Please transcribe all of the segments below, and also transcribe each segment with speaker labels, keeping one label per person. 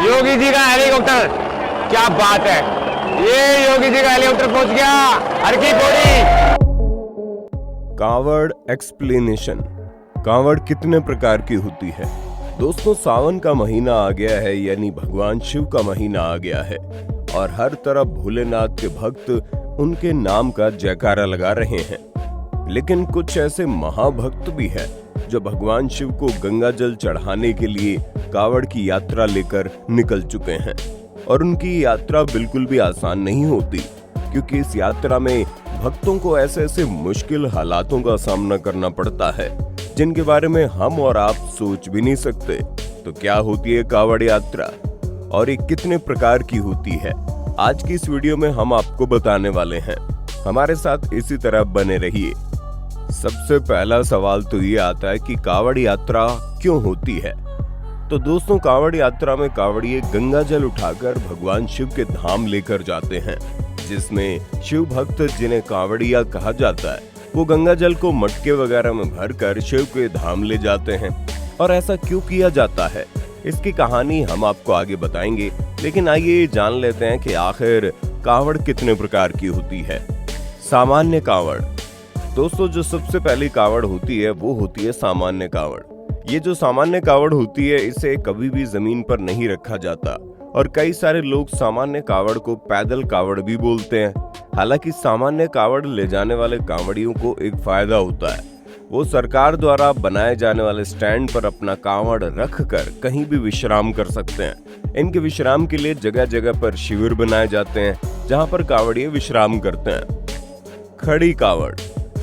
Speaker 1: योगी जी का हेलीकॉप्टर, क्या बात है, ये योगी जी का हेलीकॉप्टर पहुंच गया हर की पौड़ी।
Speaker 2: कांवड़ एक्सप्लेनेशन। कांवड़ कितने प्रकार की होती है? दोस्तों, सावन का महीना आ गया है, यानी भगवान शिव का महीना आ गया है और हर तरफ भोलेनाथ के भक्त उनके नाम का जयकारा लगा रहे हैं। लेकिन कुछ ऐसे महाभक्त भी हैं जो भगवान शिव को गंगा जल चढ़ाने के लिए कांवड़ की यात्रा लेकर निकल चुके हैं और उनकी यात्रा बिल्कुल भी आसान नहीं होती, क्योंकि इस यात्रा में भक्तों को ऐसे ऐसे मुश्किल हालातों का सामना करना पड़ता है जिनके बारे में हम और आप सोच भी नहीं सकते। तो क्या होती है कांवड़ यात्रा और ये कितने प्रकार की होती है, आज की इस वीडियो में हम आपको बताने वाले हैं। हमारे साथ इसी तरह बने रहिए। सबसे पहला सवाल तो ये आता है कि कांवड़ यात्रा क्यों होती है। तो दोस्तों, कांवड़ यात्रा में कांवड़िए गंगा जल उठाकर भगवान शिव के धाम लेकर जाते हैं, जिसमें शिव भक्त जिन्हें कांवड़िया कहा जाता है वो गंगा जल को मटके वगैरह में भरकर शिव के धाम ले जाते हैं। और ऐसा क्यों किया जाता है, इसकी कहानी हम आपको आगे बताएंगे, लेकिन आइए जान लेते हैं कि आखिर कांवड़ कितने प्रकार की होती है। सामान्य कांवड़। दोस्तों, जो सबसे पहली कांवड़ होती है वो होती है सामान्य कांवड़। ये जो सामान्य कांवड़ होती है इसे कभी भी जमीन पर नहीं रखा जाता और कई सारे लोग सामान्य कांवड़ को पैदल कांवड़ भी बोलते हैं। हालांकि सामान्य कांवड़ ले जाने वाले कांवड़ियों को एक फायदा होता है, वो सरकार द्वारा बनाए जाने वाले स्टैंड पर अपना कांवड़ रखकर कहीं भी विश्राम कर सकते हैं। इनके विश्राम के लिए जगह जगह पर शिविर बनाए जाते हैं जहां पर कांवड़िए विश्राम करते हैं। खड़ी कांवड़।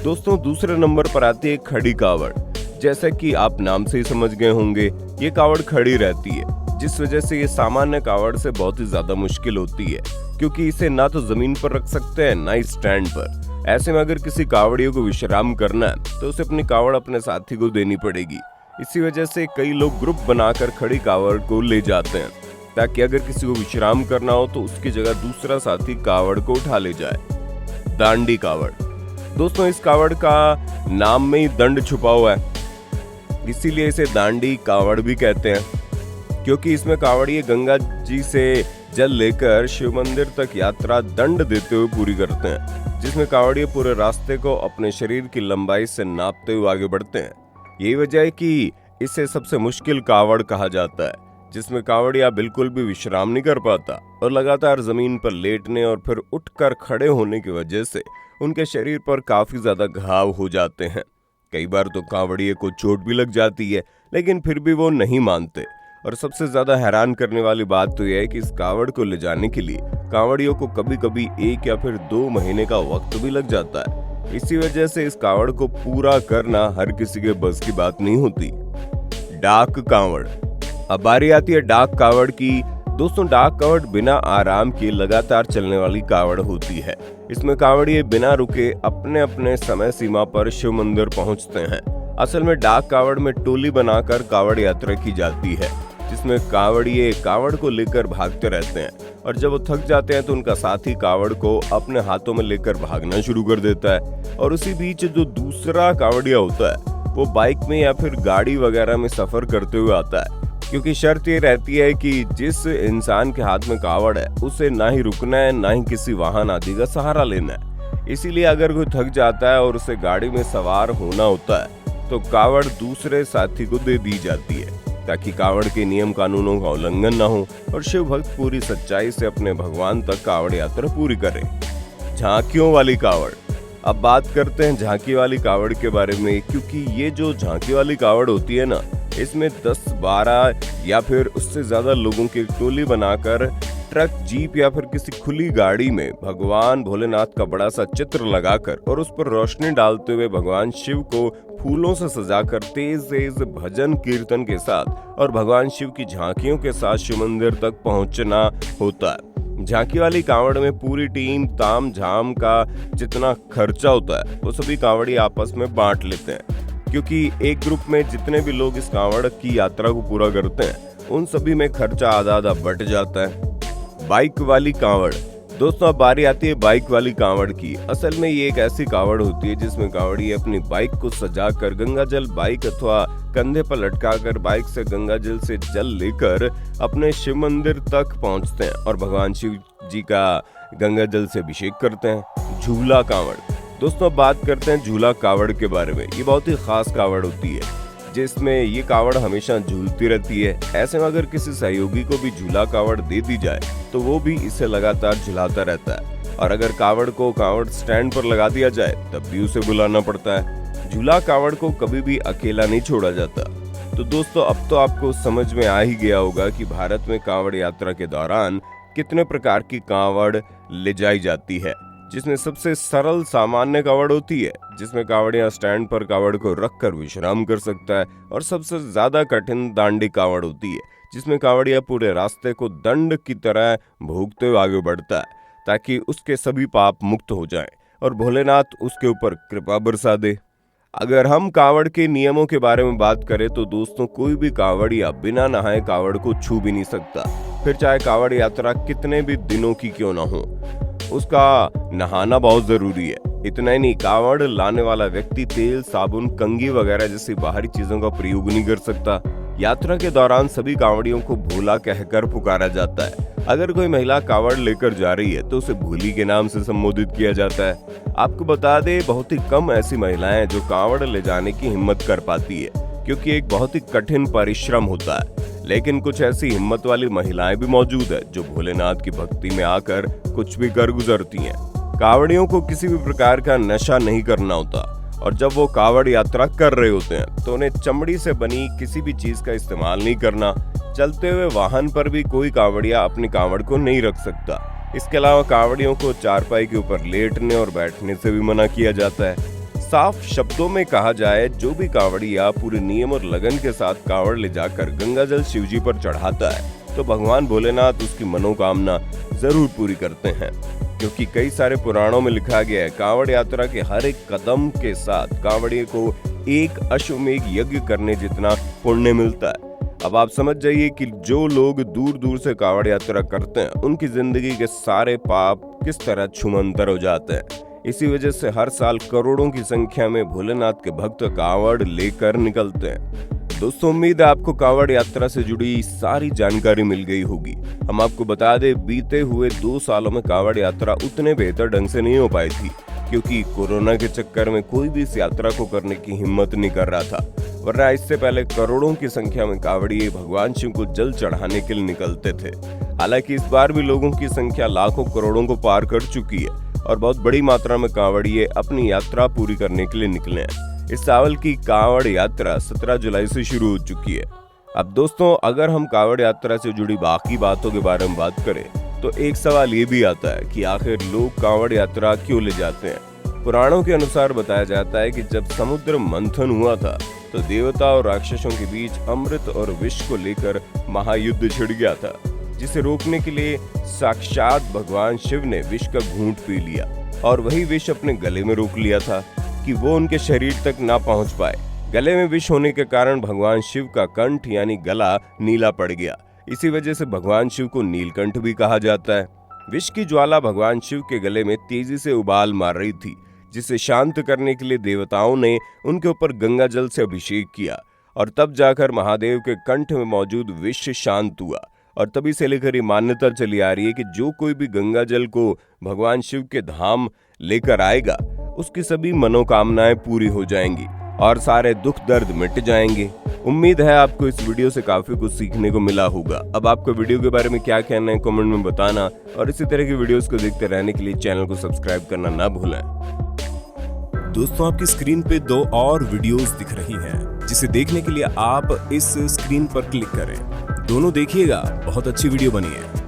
Speaker 2: दोस्तों, दूसरे नंबर पर आती है खड़ी कांवड़। जैसा कि आप नाम से ही समझ गए होंगे, ये कांवड़ खड़ी रहती है, जिस वजह से ये सामान्य कांवड़ से बहुत ही ज्यादा मुश्किल होती है, क्योंकि इसे ना तो जमीन पर रख सकते हैं ना ही स्टैंड पर। ऐसे में अगर किसी कांवड़ियों को विश्राम करना है तो उसे अपनी कांवड़ अपने साथी को देनी पड़ेगी। इसी वजह से कई लोग ग्रुप बनाकर खड़ी कांवड़ को ले जाते हैं, ताकि अगर किसी को विश्राम करना हो तो उसकी जगह दूसरा साथी कांवड़ को उठा ले जाए। दांडी कांवड़। दोस्तों, इस कांवड़ का नाम में ही दंड छुपा हुआ है, इसीलिए इसे दांडी कांवड़ भी कहते हैं, क्योंकि इसमें कांवड़िए गंगा जी से जल लेकर शिव मंदिर तक यात्रा दंड देते हुए पूरी करते हैं, जिसमें कांवड़िए पूरे रास्ते को अपने शरीर की लंबाई से नापते हुए आगे बढ़ते हैं। यही वजह है कि इसे सबसे मुश्किल कांवड़ कहा जाता है, जिसमें कांवड़िया बिल्कुल भी विश्राम नहीं कर पाता और लगातार जमीन पर लेटने और फिर उठकर खड़े होने की वजह से उनके शरीर पर काफी ज्यादा घाव हो जाते हैं। कई बार तो कांवड़िए को चोट भी लग जाती है, लेकिन फिर भी वो नहीं मानते। और सबसे ज्यादा हैरान करने वाली बात तो यह है कि इस कांवड़ को ले जाने के लिए कांवड़ियों को कभी कभी 1 या फिर 2 महीने का वक्त भी लग जाता है। इसी वजह से इस कांवड़ को पूरा करना हर किसी के बस की बात नहीं होती। डाक कांवड़। अब बारी आती है डाक कांवड़ की। दोस्तों, डाक कांवड़ बिना आराम के लगातार चलने वाली कांवड़ होती है। इसमें कांवड़िए बिना रुके अपने अपने समय सीमा पर शिव मंदिर पहुंचते हैं। असल में डाक कांवड़ में टोली बनाकर कांवड़ यात्रा की जाती है, जिसमें कांवड़िए कांवड़ को लेकर भागते रहते हैं और जब वो थक जाते हैं तो उनका साथी कांवड़ को अपने हाथों में लेकर भागना शुरू कर देता है। और उसी बीच जो दूसरा कांवड़िया होता है वो बाइक में या फिर गाड़ी वगैरह में सफर करते हुए आता है, क्योंकि शर्त ये रहती है कि जिस इंसान के हाथ में कांवड़ है उसे ना ही रुकना है ना ही किसी वाहन आदि का सहारा लेना है। इसीलिए अगर कोई थक जाता है और उसे गाड़ी में सवार होना होता है तो कांवड़ दूसरे साथी को दे दी जाती है, ताकि कांवड़ के नियम कानूनों का उल्लंघन न हो और शिव भक्त पूरी सच्चाई से अपने भगवान तक कांवड़ यात्रा पूरी करें। झांकियों वाली कांवड़। अब बात करते हैं झांकी वाली कांवड़ के बारे में, क्योंकि ये जो झांकी वाली कांवड़ होती है ना, इसमें 10-12 या फिर उससे ज्यादा लोगों की टोली बनाकर ट्रक, जीप या फिर किसी खुली गाड़ी में भगवान भोलेनाथ का बड़ा सा चित्र लगाकर और उस पर रोशनी डालते हुए भगवान शिव को फूलों से सजाकर तेज तेज भजन कीर्तन के साथ और भगवान शिव की झांकियों के साथ शिव मंदिर तक पहुंचना होता है। झांकी वाली कांवड़ में पूरी टीम ताम झाम का जितना खर्चा होता है वो सभी कांवड़ी आपस में बांट लेते हैं, क्योंकि एक ग्रुप में जितने भी लोग इस कांवड़ की यात्रा को पूरा करते हैं उन सभी में खर्चा आधा आधा बट जाता है। बाइक वाली कांवड़। दोस्तों, अब बारी आती है बाइक वाली कांवड़ की। असल में ये एक ऐसी कांवड़ होती है जिसमें कांवड़ी अपनी बाइक को सजाकर गंगा जल बाइक अथवा कंधे पर लटकाकर बाइक से गंगा जल से जल लेकर अपने शिव मंदिर तक पहुंचते हैं और भगवान शिव जी का गंगा जल से अभिषेक करते हैं। झूला कांवड़। दोस्तों, अब बात करते हैं झूला कांवड़ के बारे में। ये बहुत ही खास कांवड़ होती है जिसमें ये कांवड़ हमेशा झूलती रहती है। ऐसे में अगर किसी सहयोगी को भी झूला कांवड़ दे दी जाए तो वो भी इसे लगातार झुलाता रहता है, और अगर कांवड़ को कांवड़ स्टैंड पर लगा दिया जाए तब भी उसे बुलाना पड़ता है। झूला कांवड़ को कभी भी अकेला नहीं छोड़ा जाता। तो दोस्तों, अब तो आपको समझ में आ ही गया होगा कि भारत में कांवड़ यात्रा के दौरान कितने प्रकार की कांवड़ ले जाई जाती है, जिसमें सबसे सरल सामान्य कांवड़ होती है जिसमें कांवड़िया स्टैंड पर कांवड़ को रखकर विश्राम कर सकता है, और सबसे ज्यादा कठिन दांडी कांवड़ होती है जिसमें कांवड़िया पूरे रास्ते को दंड की तरह भोगते हुए आगे बढ़ता है ताकि उसके सभी पाप मुक्त हो जाएं और भोलेनाथ उसके ऊपर कृपा बरसा दे। अगर हम कांवड़ के नियमों के बारे में बात करें तो दोस्तों, कोई भी कांवड़िया बिना नहाए कांवड़ को छू भी नहीं सकता। फिर चाहे कांवड़ यात्रा कितने भी दिनों की क्यों ना हो, उसका नहाना बहुत जरूरी है। इतना ही नहीं, कांवड़ लाने वाला व्यक्ति तेल, साबुन, कंघी वगैरह जैसी बाहरी चीजों का प्रयोग नहीं कर सकता। यात्रा के दौरान सभी कांवड़ियों को भोला कहकर पुकारा जाता है। अगर कोई महिला कांवड़ लेकर जा रही है तो उसे भोली के नाम से संबोधित किया जाता है। आपको बता दें, बहुत ही कम ऐसी महिलाएं जो कांवड़ ले जाने की हिम्मत कर पाती है, क्योंकि एक बहुत ही कठिन परिश्रम होता है। लेकिन कुछ ऐसी हिम्मत वाली महिलाएं भी मौजूद है जो भोलेनाथ की भक्ति में आकर कुछ भी कर गुजरती हैं। कांवड़ियों को किसी भी प्रकार का नशा नहीं करना होता, और जब वो कांवड़ यात्रा कर रहे होते हैं तो उन्हें चमड़ी से बनी किसी भी चीज का इस्तेमाल नहीं करना। चलते हुए वाहन पर भी कोई कांवड़िया अपनी कांवड़ को नहीं रख सकता। इसके अलावा कांवड़ियों को चारपाई के ऊपर लेटने और बैठने से भी मना किया जाता है। साफ शब्दों में कहा जाए, जो भी कांवड़िया पूरे नियम और लगन के साथ कांवड़ ले जाकर गंगा जल शिवजी पर चढ़ाता है तो भगवान भोलेनाथ उसकी मनोकामना जरूर पूरी करते हैं, क्योंकि कई सारे पुराणों में लिखा गया है कांवड़ यात्रा के हर एक कदम के साथ कांवड़िए को एक अश्वमेघ यज्ञ करने जितना पुण्य मिलता है। अब आप समझ जाइए कि जो लोग दूर दूर से कांवड़ यात्रा करते हैं उनकी जिंदगी के सारे पाप किस तरह छूमंतर हो जाते हैं। इसी वजह से हर साल करोड़ों की संख्या में भोलेनाथ के भक्त कांवड़ लेकर निकलते हैं। दोस्तों, उम्मीद है आपको कांवड़ यात्रा से जुड़ी सारी जानकारी मिल गई होगी। हम आपको बता दें, बीते हुए 2 सालों में कांवड़ यात्रा उतने बेहतर ढंग से नहीं हो पाई थी, क्योंकि कोरोना के चक्कर में कोई भी इस यात्रा को करने की हिम्मत नहीं कर रहा था, वरना इससे पहले करोड़ों की संख्या में कांवड़िए भगवान शिव को जल चढ़ाने के लिए निकलते थे। हालांकि इस बार भी लोगों की संख्या लाखों करोड़ों को पार कर चुकी है और बहुत बड़ी मात्रा में कांवड़िए अपनी यात्रा पूरी करने के लिए निकले हैं। इस साल की कांवड़ यात्रा 17 जुलाई से शुरू हो चुकी है। अब दोस्तों, अगर हम कांवड़ यात्रा से जुड़ी बाकी बातों के बारे में बात करें तो एक सवाल ये भी आता है कि आखिर लोग कांवड़ यात्रा क्यों ले जाते हैं। पुराणों के अनुसार बताया जाता है कि जब समुद्र मंथन हुआ था तो देवता और राक्षसों के बीच अमृत और विष को लेकर महायुद्ध छिड़ गया था, जिसे रोकने के लिए साक्षात भगवान शिव ने विष का घूंट पी लिया और वही विष अपने गले में रोक लिया था कि वो उनके शरीर तक ना पहुंच पाए। गले में विष होने के कारण भगवान शिव का कंठ यानी गला नीला पड़ गया। इसी वजह से भगवान शिव को नीलकंठ भी कहा जाता है। विष की ज्वाला भगवान शिव के गले में तेजी से उबाल मार रही थी, जिसे शांत करने के लिए देवताओं ने उनके ऊपर गंगा जल से अभिषेक किया, और तब जाकर महादेव के कंठ में मौजूद विष शांत हुआ। और तभी से लेकर ये मान्यता चली आ रही है कि जो कोई भी गंगा जल को भगवान शिव के धाम लेकर आएगा उसकी सभी मनोकामनाएं पूरी हो जाएंगी और सारे दुख दर्द मिट जाएंगे। उम्मीद है आपको इस वीडियो से काफी कुछ सीखने को मिला होगा। अब आपको वीडियो के बारे में क्या कहना है कमेंट में बताना, और इसी तरह की वीडियोस को देखते रहने के लिए चैनल को सब्सक्राइब करना ना भूलें।
Speaker 3: दोस्तों, आपकी स्क्रीन पे 2 और वीडियोस दिख रही हैं, जिसे देखने के लिए आप इस स्क्रीन पर क्लिक करें। दोनों देखिएगा, बहुत अच्छी वीडियो बनी है।